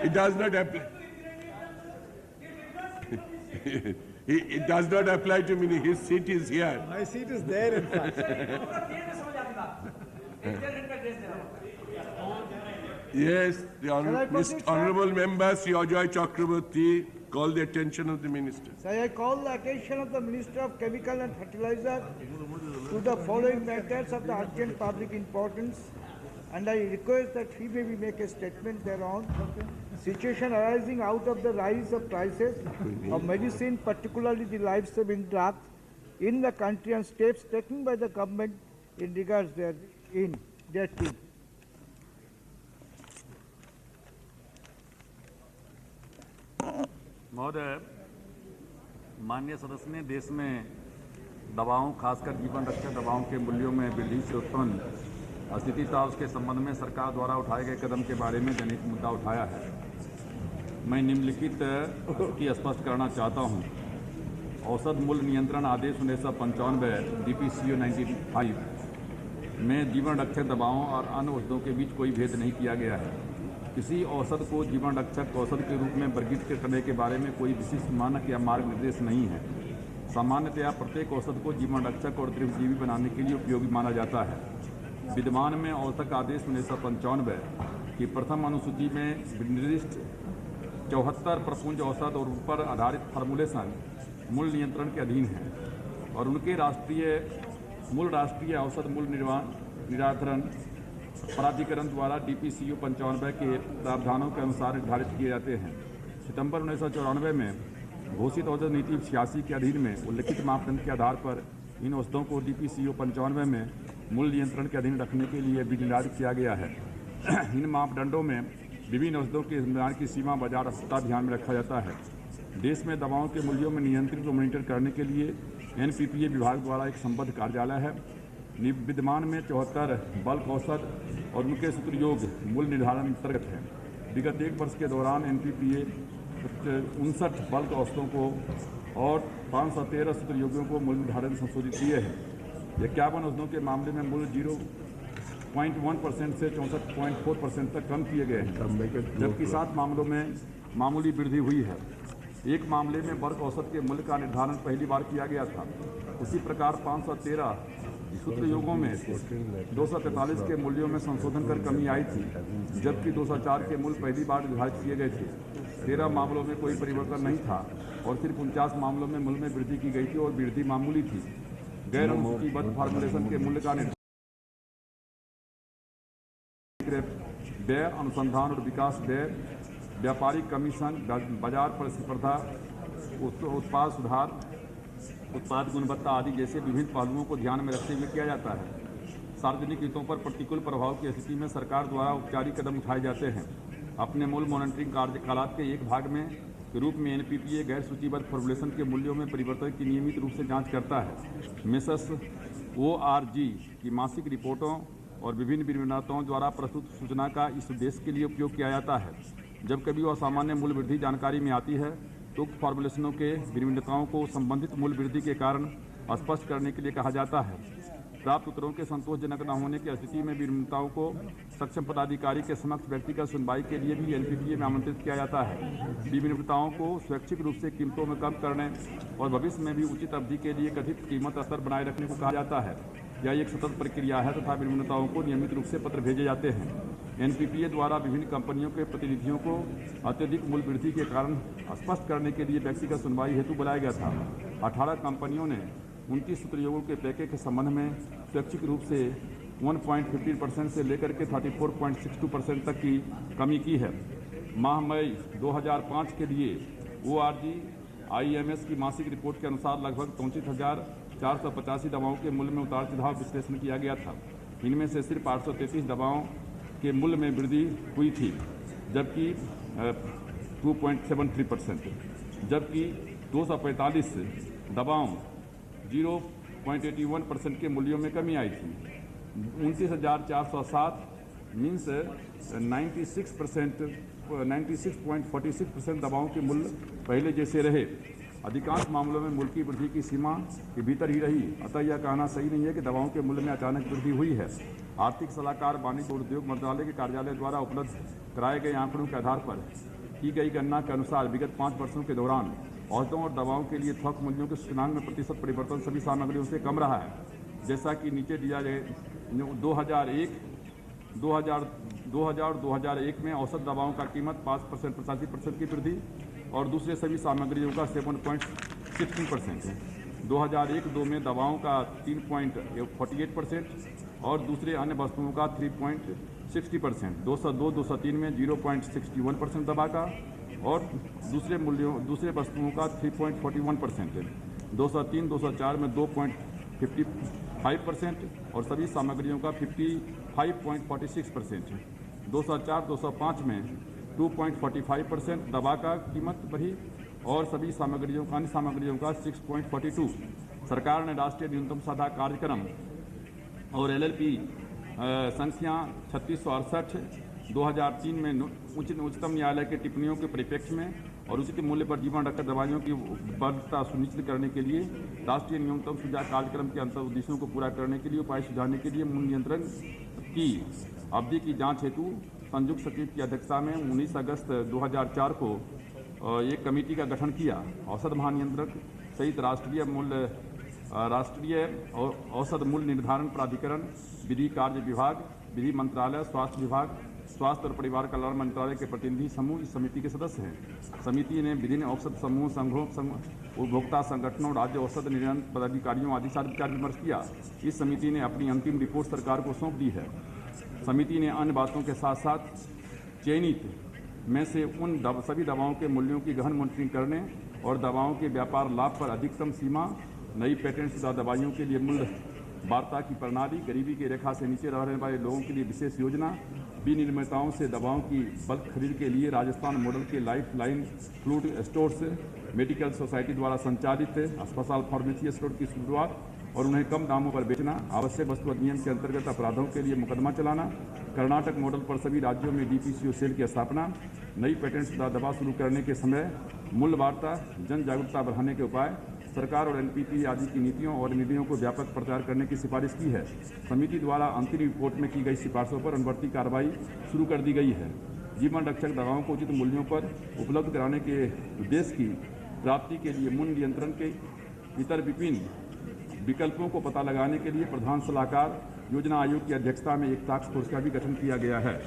It does not apply. It does not apply to me. His seat is here. My seat is there, in fact. Yes, the I proceed, sir? honorable member Sri Ajoy Chakraborty call the attention of the minister. So I call the attention of the Minister of Chemical and Fertilizer to the following matters of the urgent public importance, and I request that he may make a statement thereon. Situation arising out of the rise of prices of medicine, particularly the life-saving drugs, in the country, and steps taken by the government in regards thereto. महोदय, माननीय सदस्य ने देश में दवाओं, खासकर जीवन रक्षक दवाओं के मूल्यों में वृद्धि से उत्पन्न स्थिति तथा उसके संबंध में सरकार द्वारा उठाए गए कदम के बारे में जनहित मुद्दा उठाया है। मैं निम्नलिखित की स्पष्ट करना चाहता हूं। औसत मूल्य नियंत्रण आदेश 1995 DPCO 95 में जीवन रक्षक दवाओं और अन्य औषधों के बीच कोई भेद नहीं किया गया है। किसी औषध को जीवन रक्षक औषध के रूप में वर्गीकृत करने के बारे में कोई विशिष्ट मानक या मार्ग निर्देश नहीं है। सामान्यतया प्रत्येक औषध को जीवन रक्षक और त्रिजीवी बनाने के लिए उपयोगी माना जाता है। विद्यमान में औषध आदेश 1995 की प्रथम अनुसूची में निर्दिष्ट 74 प्रपुंज औषध और ऊपर आधारित फार्मूलेशन मूल्य नियंत्रण के अधीन है और उनके राष्ट्रीय औषध मूल्य निर्धारण प्राधिकरण द्वारा DPCO 95 के प्रावधानों के अनुसार निर्धारित किए जाते हैं। सितंबर 1994 में घोषित औषध नीति 86 के अधीन में उल्लिखित मापदंड के आधार पर इन औषधों को DPCO 95 में मूल्य नियंत्रण के अधीन रखने के लिए निर्धारित किया गया है। इन मापदंडों में विभिन्न औषधों के निर्माण की सीमा बाजार सत्ता ध्यान में रखा जाता है। देश में दवाओं के मूल्यों में नियंत्रित व मॉनिटर करने के लिए NPPA विभाग द्वारा एक संबद्ध कार्यालय है। विद्यमान में 74 बल्क औषध और उनके सूत्रयोग मूल्य निर्धारण अंतर्गत है। विगत एक वर्ष के दौरान NPPA 59 बल्क औषधों को और 513 सूत्रयोगियों को मूल्य निर्धारण संशोधित किए हैं। 51 औषधों के मामले में मूल्य 0.1% से 64.4% तक कम किए गए हैं, जबकि 7 मामलों में मामूली वृद्धि हुई है। एक मामले में बल्क औषध के मूल्य का निर्धारण पहली बार किया गया था। उसी प्रकार 513 सूत्रयोगों में 243 के मूल्यों में संशोधन कर कमी आई थी, जबकि 204 के मूल्य पहली बार निर्धारित किए गए थे। 13 मामलों में कोई परिवर्तन नहीं था और सिर्फ 49 मामलों में मूल्य में वृद्धि की गई थी और वृद्धि मामूली थी। गैर अनुसूचीबद्ध फार्मूलेशन के मूल्य का व्यय, अनुसंधान और विकास व्यय, व्यापारिक कमीशन, बाजार प्रतिस्पर्धा, उत्पाद सुधार, उत्पाद गुणवत्ता आदि जैसे विभिन्न पहलुओं को ध्यान में रखते हुए किया जाता है। सार्वजनिक हितों पर प्रतिकूल प्रभाव की स्थिति में सरकार द्वारा औपचारिक कदम उठाए जाते हैं। अपने मूल मॉनिटरिंग कार्यकलाप के एक भाग में के रूप में NPPA गैर सूचीबद्ध फॉर्मुलेशन के मूल्यों में परिवर्तन की नियमित रूप से जांच करता है। मेसर्स ORG की मासिक रिपोर्टों और विभिन्न विनिर्माताओं द्वारा प्रस्तुत सूचना का इस उद्देश्य के लिए उपयोग किया जाता है। जब कभी असामान्य मूल्य वृद्धि जानकारी में आती है तो उक्त फॉर्मुलेशनों के विनिर्माताओं को संबंधित मूल्य वृद्धि के कारण स्पष्ट करने के लिए कहा जाता है। प्राप्त उत्तरों के संतोषजनक न होने की स्थिति में विनिर्माताओं को सक्षम पदाधिकारी के समक्ष व्यक्तिगत सुनवाई के लिए भी NPPA में आमंत्रित किया जाता है। विनिर्माताओं को स्वैच्छिक रूप से कीमतों में कम करने और भविष्य में भी उचित अवधि के लिए कथित कीमत स्तर बनाए रखने को कहा जाता है। यह एक सतत प्रक्रिया है तथा विनिर्माताओं को नियमित रूप से पत्र भेजे जाते हैं। NPPA द्वारा विभिन्न कंपनियों के प्रतिनिधियों को अत्यधिक मूल्य वृद्धि के कारण स्पष्ट करने के लिए व्यक्तिगत सुनवाई हेतु बुलाया गया था। 18 कंपनियों ने 29 सूत्रयोगों के पैकेज के संबंध में स्वैच्छिक रूप से 1.15% से लेकर के 34.62% तक की कमी की है। माह मई 2005 के लिए ORG IMS की मासिक रिपोर्ट के अनुसार लगभग 34,485 दवाओं के मूल्य में उतार चढ़ाव विश्लेषण किया गया था। इनमें से सिर्फ 833 दवाओं के मूल्य में वृद्धि हुई थी, जबकि 2.73%, जबकि 245 दवाओं 0.81% के मूल्यों में कमी आई थी। 29,407 मीन्स 96.46% दवाओं के मूल्य पहले जैसे रहे। अधिकांश मामलों में मूल्य की वृद्धि की सीमा के भीतर ही रही। अतः यह कहना सही नहीं है कि दवाओं के मूल्य में अचानक वृद्धि हुई है। आर्थिक सलाहकार वाणिज्य और उद्योग मंत्रालय के कार्यालय द्वारा उपलब्ध कराए गए आंकड़ों के आधार पर की गई गणना के अनुसार विगत 5 वर्षों के दौरान औषधों और दवाओं के लिए थोक मूल्यों के सूचकांक में प्रतिशत परिवर्तन सभी सामग्रियों से कम रहा है। जैसा कि नीचे दिया गया 2001 में औसत दवाओं का कीमत 85% की वृद्धि और दूसरे सभी सामग्रियों का 7.16% है। 2001-2 में दवाओं का 3.48% और दूसरे अन्य वस्तुओं का 3.60%। 202-203 में 0.61% दवा का और दूसरे वस्तुओं का 3.41% है। 203-204 में 2.55% और सभी सामग्रियों का 55.46% है। 204-205 में 2.45% दवा का कीमत बढ़ी और सभी अन्य सामग्रियों का 6.42। सरकार ने राष्ट्रीय न्यूनतम साझा कार्यक्रम और LLP संख्या 3668 2003 में उच्चतम न्यायालय की टिप्पणियों के परिप्रेक्ष्य में और उचित मूल्य पर जीवन रक्षक दवाइयों की उपलब्धता सुनिश्चित करने के लिए राष्ट्रीय न्यूनतम साझा कार्यक्रम के अंतर उद्देश्यों को पूरा करने के लिए उपाय सुझाने के लिए मूल्य नियंत्रण की अवधि की जांच हेतु संयुक्त सचिव की अध्यक्षता में 19 अगस्त 2004 को एक कमेटी का गठन किया। औषध महानियंत्रक सहित राष्ट्रीय औषध मूल्य निर्धारण प्राधिकरण, विधि कार्य विभाग, विधि मंत्रालय, स्वास्थ्य विभाग, स्वास्थ्य और परिवार कल्याण मंत्रालय के प्रतिनिधि समूह इस समिति के सदस्य हैं। समिति ने विभिन्न औषध समूह, संघों, उपभोक्ता संगठनों, राज्य औषध नियंत्रण पदाधिकारियों आदि साथ विचार विमर्श किया। इस समिति ने अपनी अंतिम रिपोर्ट सरकार को सौंप दी है। समिति ने अन्य बातों के साथ साथ चयनित में से उन सभी दवाओं के मूल्यों की गहन मॉनिटरिंग करने और दवाओं के व्यापार लाभ पर अधिकतम सीमा, नई पेटेंट शुदा दवाइयों के लिए मूल्य वार्ता की प्रणाली, गरीबी की रेखा से नीचे रहने वाले लोगों के लिए विशेष योजना, विनिर्माताओं से दवाओं की बल्क खरीद के लिए राजस्थान मॉडल के life line food stores, medical society द्वारा संचालित अस्पताल फार्मेसी स्टोर की शुरुआत और उन्हें कम दामों पर बेचना, आवश्यक वस्तु अधिनियम के अंतर्गत अपराधों के लिए मुकदमा चलाना, कर्नाटक मॉडल पर सभी राज्यों में DPCO सेल की स्थापना, नई पेटेंट शुदा दवा शुरू करने के समय मूल्य वार्ता, जन जागरूकता बढ़ाने के उपाय, सरकार और LPP आदि की नीतियों और नीतियों को व्यापक प्रचार करने की सिफारिश की है। समिति द्वारा अंतिम रिपोर्ट में की गई सिफारिशों पर अनुवर्ती कार्रवाई शुरू कर दी गई है। जीवन रक्षक दवाओं को उचित मूल्यों पर उपलब्ध कराने के उद्देश्य की प्राप्ति के लिए मूल्य नियंत्रण के इतर विभिन्न विकल्पों को पता लगाने के लिए प्रधान सलाहकार योजना आयोग की अध्यक्षता में एक टास्क फोर्स का भी गठन किया गया है।